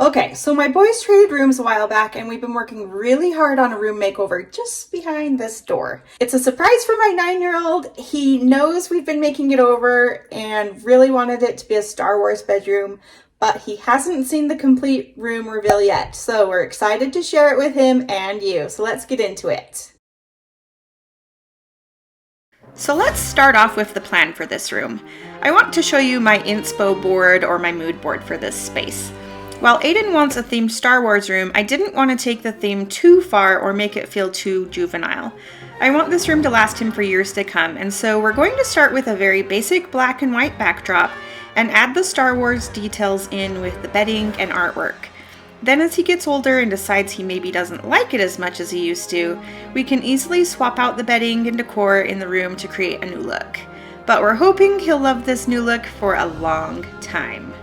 Okay, so my boys traded rooms a while back and we've been working really hard on a room makeover just behind this door. It's a surprise for my 9-year-old. He knows we've been making it over and really wanted it to be a Star Wars bedroom, but he hasn't seen the complete room reveal yet. So we're excited to share it with him and you. So let's get into it. So let's start off with the plan for this room. I want to show you my Inspo board or my mood board for this space. While Aiden wants a themed Star Wars room, I didn't want to take the theme too far or make it feel too juvenile. I want this room to last him for years to come, and so we're going to start with a very basic black and white backdrop and add the Star Wars details in with the bedding and artwork. Then as he gets older and decides he maybe doesn't like it as much as he used to, we can easily swap out the bedding and decor in the room to create a new look. But we're hoping he'll love this new look for a long time.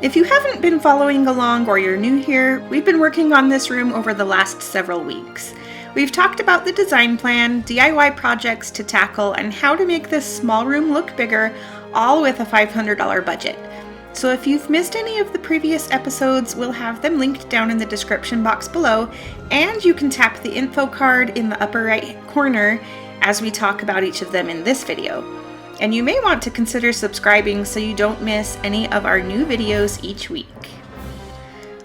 If you haven't been following along or you're new here, we've been working on this room over the last several weeks. We've talked about the design plan, DIY projects to tackle, and how to make this small room look bigger, all with a $500 budget. So if you've missed any of the previous episodes, we'll have them linked down in the description box below, and you can tap the info card in the upper right corner as we talk about each of them in this video. And you may want to consider subscribing so you don't miss any of our new videos each week.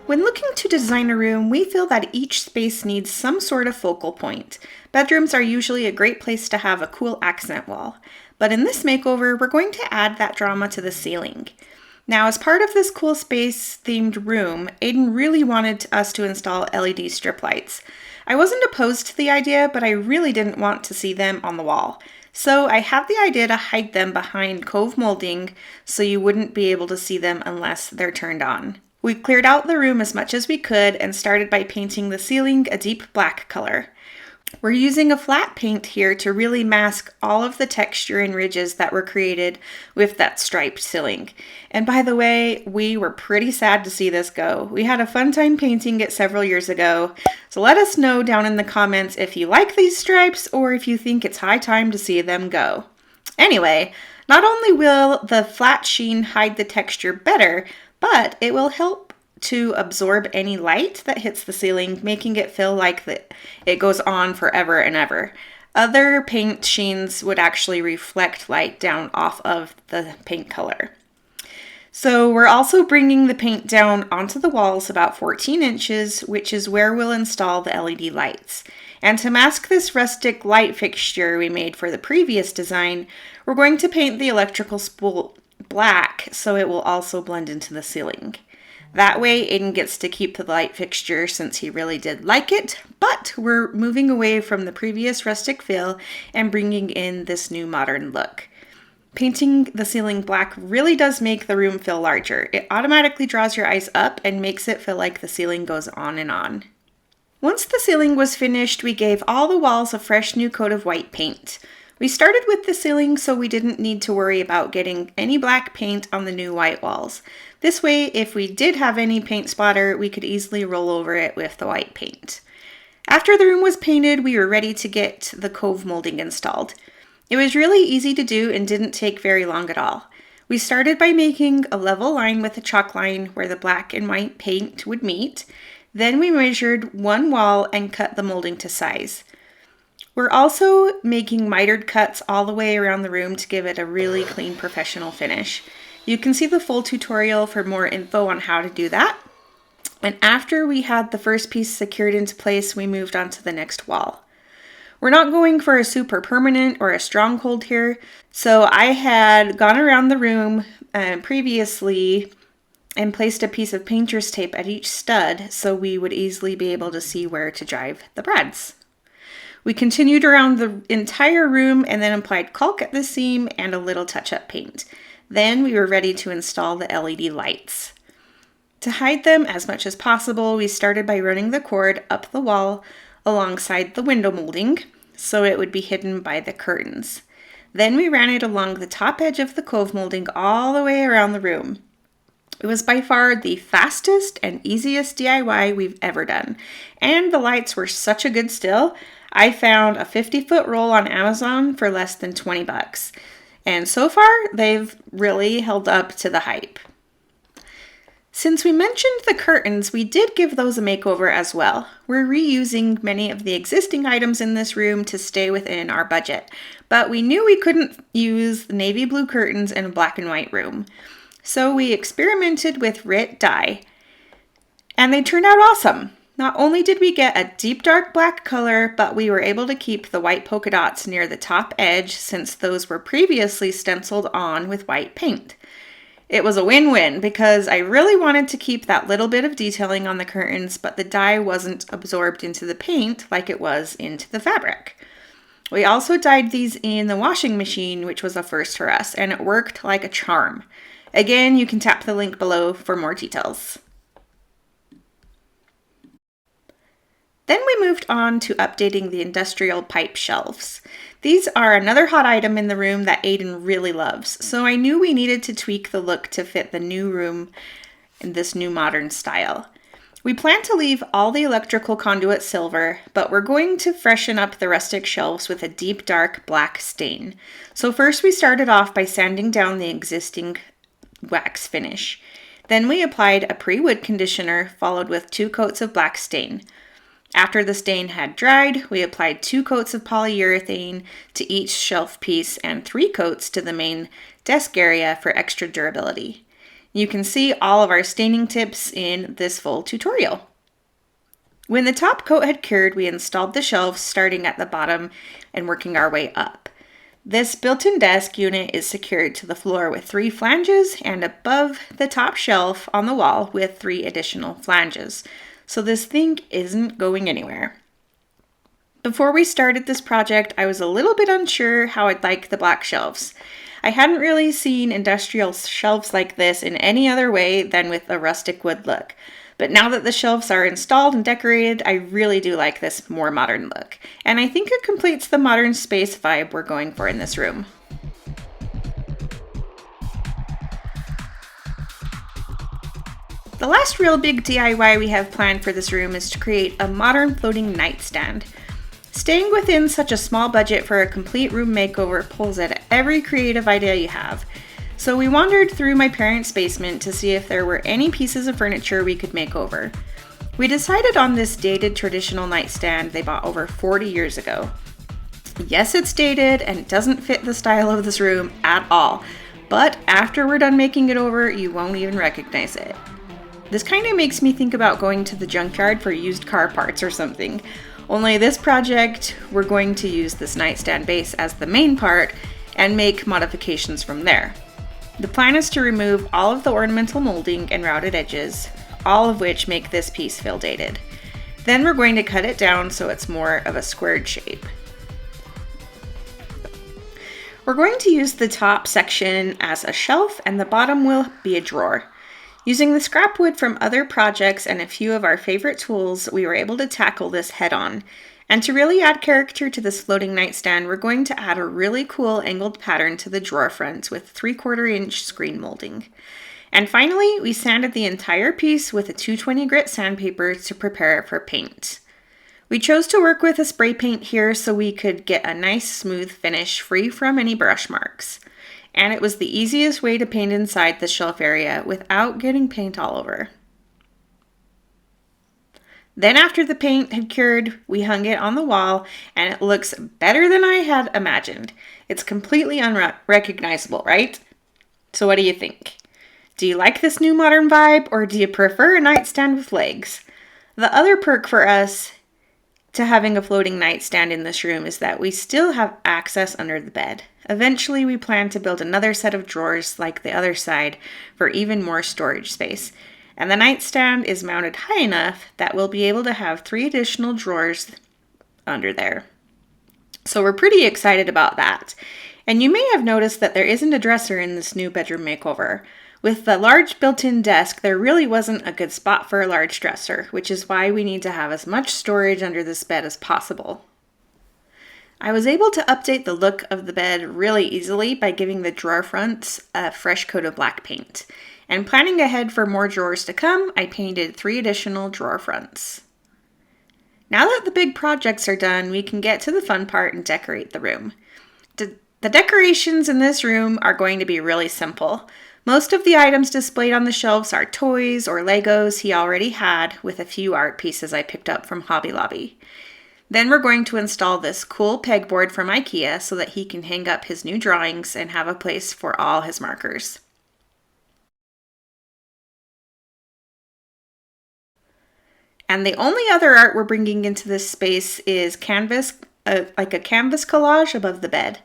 When looking to design a room, we feel that each space needs some sort of focal point. Bedrooms are usually a great place to have a cool accent wall, but in this makeover, we're going to add that drama to the ceiling. Now, as part of this cool space themed room, Aiden really wanted us to install LED strip lights. I wasn't opposed to the idea, but I really didn't want to see them on the wall. So I had the idea to hide them behind cove molding so you wouldn't be able to see them unless they're turned on. We cleared out the room as much as we could and started by painting the ceiling a deep black color. We're using a flat paint here to really mask all of the texture and ridges that were created with that striped ceiling. And by the way, we were pretty sad to see this go. We had a fun time painting it several years ago, so let us know down in the comments if you like these stripes or if you think it's high time to see them go. Anyway, not only will the flat sheen hide the texture better, but it will help to absorb any light that hits the ceiling, making it feel like it goes on forever and ever. Other paint sheens would actually reflect light down off of the paint color. So we're also bringing the paint down onto the walls about 14 inches, which is where we'll install the LED lights. And to mask this rustic light fixture we made for the previous design, we're going to paint the electrical spool black so it will also blend into the ceiling. That way, Aiden gets to keep the light fixture since he really did like it, but we're moving away from the previous rustic feel and bringing in this new modern look. Painting the ceiling black really does make the room feel larger. It automatically draws your eyes up and makes it feel like the ceiling goes on and on. Once the ceiling was finished, we gave all the walls a fresh new coat of white paint. We started with the ceiling so we didn't need to worry about getting any black paint on the new white walls. This way, if we did have any paint splatter, we could easily roll over it with the white paint. After the room was painted, we were ready to get the cove molding installed. It was really easy to do and didn't take very long at all. We started by making a level line with a chalk line where the black and white paint would meet. Then we measured one wall and cut the molding to size. We're also making mitered cuts all the way around the room to give it a really clean professional finish. You can see the full tutorial for more info on how to do that. And after we had the first piece secured into place, we moved on to the next wall. We're not going for a super permanent or a stronghold here, so I had gone around the room previously and placed a piece of painter's tape at each stud so we would easily be able to see where to drive the brads. We continued around the entire room and then applied caulk at the seam and a little touch-up paint. Then we were ready to install the LED lights. To hide them as much as possible, we started by running the cord up the wall alongside the window molding so it would be hidden by the curtains. Then we ran it along the top edge of the cove molding all the way around the room. It was by far the fastest and easiest DIY we've ever done, and the lights were such a good steal. I found a 50-foot roll on Amazon for less than 20 bucks. And so far, they've really held up to the hype. Since we mentioned the curtains, we did give those a makeover as well. We're reusing many of the existing items in this room to stay within our budget, but we knew we couldn't use the navy blue curtains in a black and white room. So we experimented with RIT dye, and they turned out awesome. Not only did we get a deep dark black color, but we were able to keep the white polka dots near the top edge since those were previously stenciled on with white paint. It was a win-win because I really wanted to keep that little bit of detailing on the curtains, but the dye wasn't absorbed into the paint like it was into the fabric. We also dyed these in the washing machine, which was a first for us, and it worked like a charm. Again, you can tap the link below for more details. Then we moved on to updating the industrial pipe shelves. These are another hot item in the room that Aiden really loves, so I knew we needed to tweak the look to fit the new room in this new modern style. We plan to leave all the electrical conduit silver, but we're going to freshen up the rustic shelves with a deep dark black stain. So first we started off by sanding down the existing wax finish. Then we applied a pre-wood conditioner followed with 2 coats of black stain. After the stain had dried, we applied 2 coats of polyurethane to each shelf piece and 3 coats to the main desk area for extra durability. You can see all of our staining tips in this full tutorial. When the top coat had cured, we installed the shelves starting at the bottom and working our way up. This built-in desk unit is secured to the floor with 3 flanges and above the top shelf on the wall with 3 additional flanges. So this thing isn't going anywhere. Before we started this project, I was a little bit unsure how I'd like the black shelves. I hadn't really seen industrial shelves like this in any other way than with a rustic wood look. But now that the shelves are installed and decorated, I really do like this more modern look. And I think it completes the modern space vibe we're going for in this room. The last real big DIY we have planned for this room is to create a modern floating nightstand. Staying within such a small budget for a complete room makeover pulls at every creative idea you have. So we wandered through my parents' basement to see if there were any pieces of furniture we could make over. We decided on this dated traditional nightstand they bought over 40 years ago. Yes, it's dated and it doesn't fit the style of this room at all, but after we're done making it over, you won't even recognize it. This kind of makes me think about going to the junkyard for used car parts or something. Only this project, we're going to use this nightstand base as the main part and make modifications from there. The plan is to remove all of the ornamental molding and routed edges, all of which make this piece feel dated. Then we're going to cut it down so it's more of a squared shape. We're going to use the top section as a shelf and the bottom will be a drawer. Using the scrap wood from other projects and a few of our favorite tools, we were able to tackle this head on. And to really add character to this floating nightstand, we're going to add a really cool angled pattern to the drawer front with 3/4 inch screen molding. And finally, we sanded the entire piece with a 220 grit sandpaper to prepare it for paint. We chose to work with a spray paint here so we could get a nice smooth finish free from any brush marks. And it was the easiest way to paint inside the shelf area without getting paint all over. Then after the paint had cured, we hung it on the wall and it looks better than I had imagined. It's completely unrecognizable, right? So what do you think? Do you like this new modern vibe or do you prefer a nightstand with legs? The other perk for us to having a floating nightstand in this room is that we still have access under the bed. Eventually, we plan to build another set of drawers like the other side for even more storage space. And the nightstand is mounted high enough that we'll be able to have 3 additional drawers under there. So we're pretty excited about that. And you may have noticed that there isn't a dresser in this new bedroom makeover. With the large built-in desk, there really wasn't a good spot for a large dresser, which is why we need to have as much storage under this bed as possible. I was able to update the look of the bed really easily by giving the drawer fronts a fresh coat of black paint. And planning ahead for more drawers to come, I painted 3 additional drawer fronts. Now that the big projects are done, we can get to the fun part and decorate the room. The decorations in this room are going to be really simple, Most of the items displayed on the shelves are toys or Legos he already had, with a few art pieces I picked up from Hobby Lobby. Then we're going to install this cool pegboard from IKEA so that he can hang up his new drawings and have a place for all his markers. And the only other art we're bringing into this space is canvas, like a canvas collage above the bed.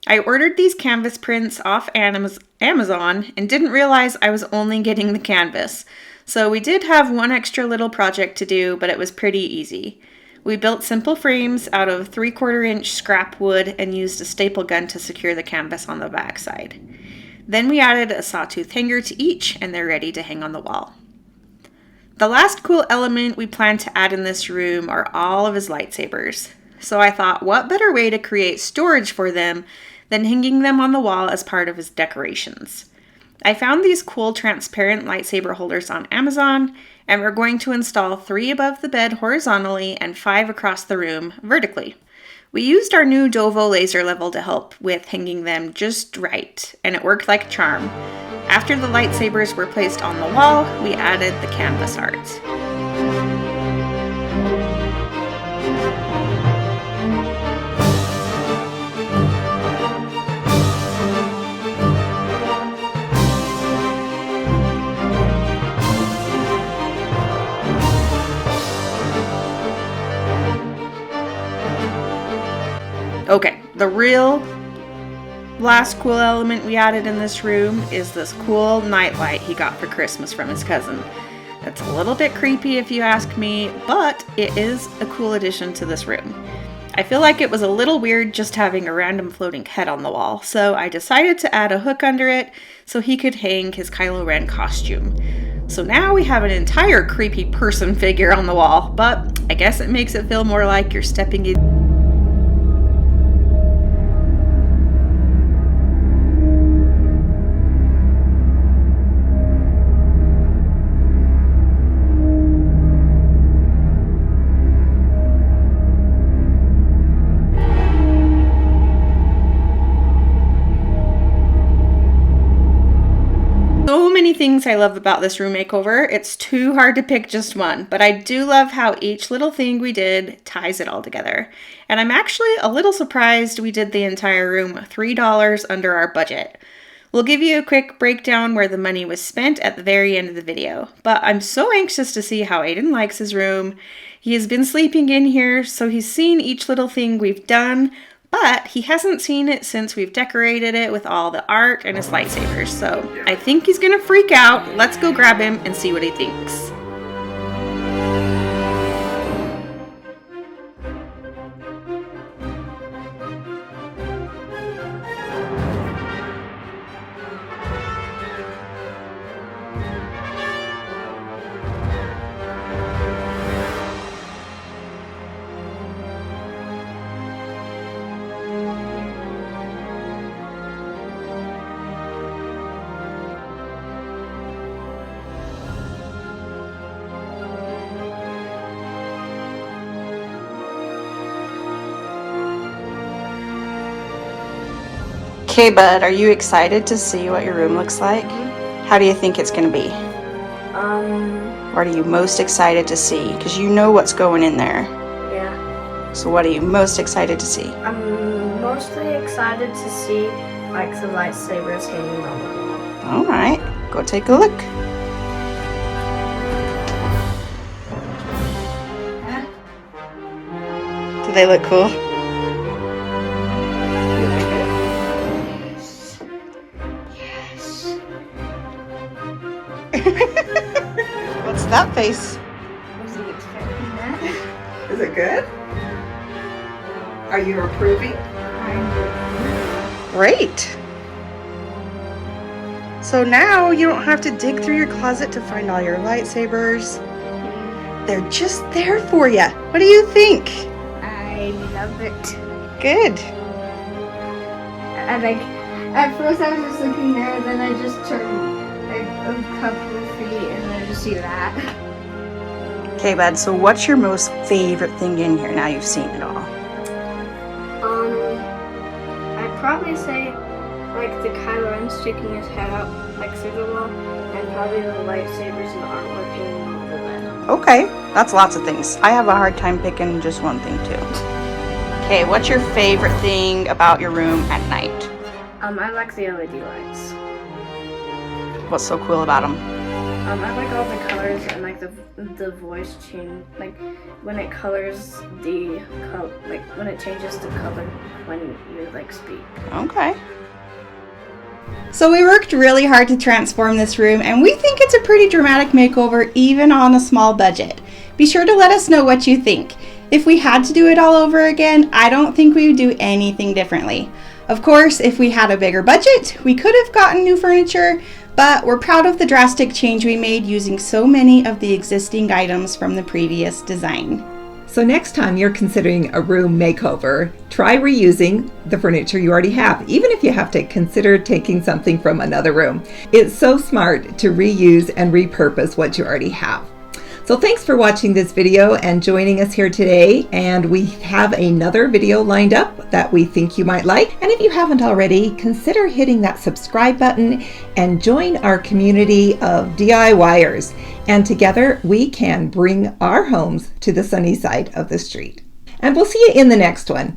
I ordered these canvas prints off Amazon and didn't realize I was only getting the canvas. So we did have one extra little project to do, but it was pretty easy. We built simple frames out of 3/4 inch scrap wood and used a staple gun to secure the canvas on the back side. Then we added a sawtooth hanger to each and they're ready to hang on the wall. The last cool element we plan to add in this room are all of his lightsabers. So I thought, what better way to create storage for them than hanging them on the wall as part of his decorations. I found these cool transparent lightsaber holders on Amazon, and we're going to install 3 above the bed horizontally and 5 across the room vertically. We used our new Dovo laser level to help with hanging them just right, and it worked like a charm. After the lightsabers were placed on the wall, we added the canvas art. Okay, the real last cool element we added in this room is this cool nightlight he got for Christmas from his cousin. It's a little bit creepy if you ask me, but it is a cool addition to this room. I feel like it was a little weird just having a random floating head on the wall, so I decided to add a hook under it so he could hang his Kylo Ren costume. So now we have an entire creepy person figure on the wall, but I guess it makes it feel more like you're stepping in. So many things I love about this room makeover. It's too hard to pick just one, but I do love how each little thing we did ties it all together. And I'm actually a little surprised we did the entire room $3 under our budget. We'll give you a quick breakdown where the money was spent at the very end of the video, but I'm so anxious to see how Aiden likes his room. He has been sleeping in here, so he's seen each little thing we've done, but he hasn't seen it since we've decorated it with all the art and his lightsabers, so I think he's gonna freak out. Let's go grab him and see what he thinks. Okay, bud, are you excited to see what your room looks like? How do you think it's going to be? What are you most excited to see? Because you know what's going in there. Yeah. So what are you most excited to see? I'm mostly excited to see like the lightsabers hanging on the wall. All right, go take a look. Do they look cool? What's that face? Wasn't expecting that. Is it good? Are you approving? Great. So now you don't have to dig through your closet to find all your lightsabers. They're just there for you. What do you think? I love it. Good. And like, at first I was just looking there, then I just turned like a couple of feet, and then I just see that. Okay, bud, so what's your most favorite thing in here now you've seen it all? I'd probably say like the Kylo Ren sticking his head up like through the wall, and probably the lightsabers and the artwork hanging over the bed. Okay, that's lots of things. I have a hard time picking just one thing too. Okay, what's your favorite thing about your room at night? I like the LED lights. What's so cool about them? I like all the colors and like the voice change, like when it colors like when it changes the color when you like speak. Okay. So we worked really hard to transform this room, and we think it's a pretty dramatic makeover even on a small budget. Be sure to let us know what you think. If we had to do it all over again, I don't think we would do anything differently. Of course, if we had a bigger budget, we could have gotten new furniture, but we're proud of the drastic change we made using so many of the existing items from the previous design. So next time you're considering a room makeover, try reusing the furniture you already have, even if you have to consider taking something from another room. It's so smart to reuse and repurpose what you already have. So thanks for watching this video and joining us here today. And we have another video lined up that we think you might like. And if you haven't already, consider hitting that subscribe button and join our community of DIYers. And together we can bring our homes to the sunny side of the street. And we'll see you in the next one.